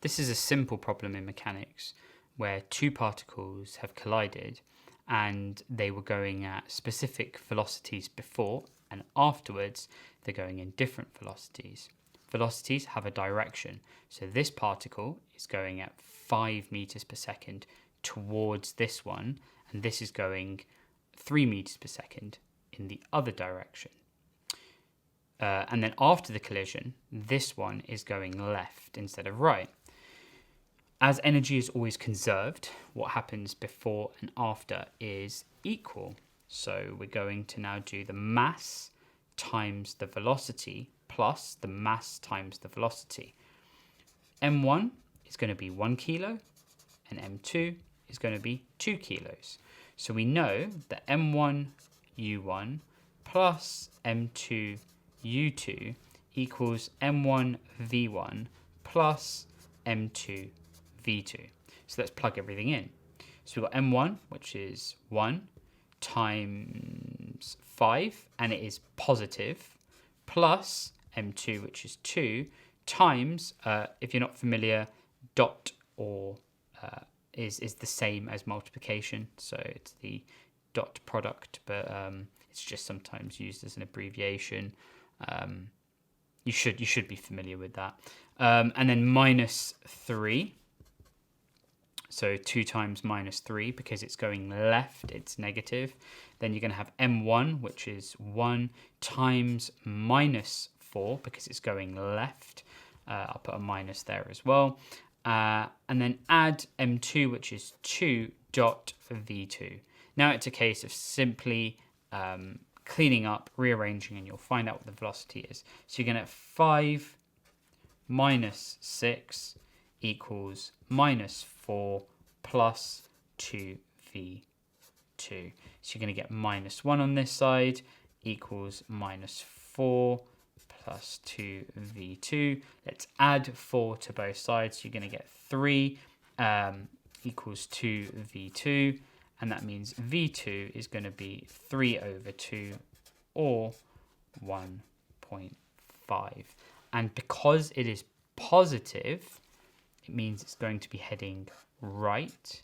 This is a simple problem in mechanics where two particles have collided and they were going at specific velocities before, and afterwards they're going in different velocities. Velocities have a direction, so this particle is going at 5 meters per second towards this one, and this is going 3 meters per second in the other direction. And then after the collision, this one is going left instead of right. As energy is always conserved, what happens before and after is equal. So we're going to now do the mass times the velocity plus the mass times the velocity. M1 is going to be 1 kilo and M2 is going to be 2 kilos. So we know that M1 U1 plus M2 U2 equals M1 V1 plus M2 V2. So let's plug everything in. So we've got M1, which is 1 times 5, and it is positive, plus M2, which is 2, times, if you're not familiar, dot or is the same as multiplication. So it's the dot product, but it's just sometimes used as an abbreviation. You should be familiar with that. And then minus 3. So 2 times minus 3, because it's going left, it's negative. Then you're going to have M1, which is 1 times minus 4, because it's going left. I'll put a minus there as well. And then add M2, which is 2 dot V2. Now it's a case of simply cleaning up, rearranging, and you'll find out what the velocity is. So you're going to have 5 minus 6 equals minus 4 plus 2v2. So you're going to get minus 1 on this side equals minus 4 plus 2v2. Let's add 4 to both sides. So you're going to get 3 equals 2v2. And that means v2 is going to be 3 over 2 or 1.5. And because it is positive, it means it's going to be heading right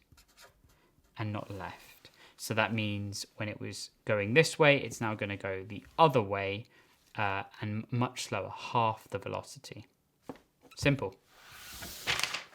and not left. So that means when it was going this way, it's now going to go the other way and much slower, half the velocity. Simple.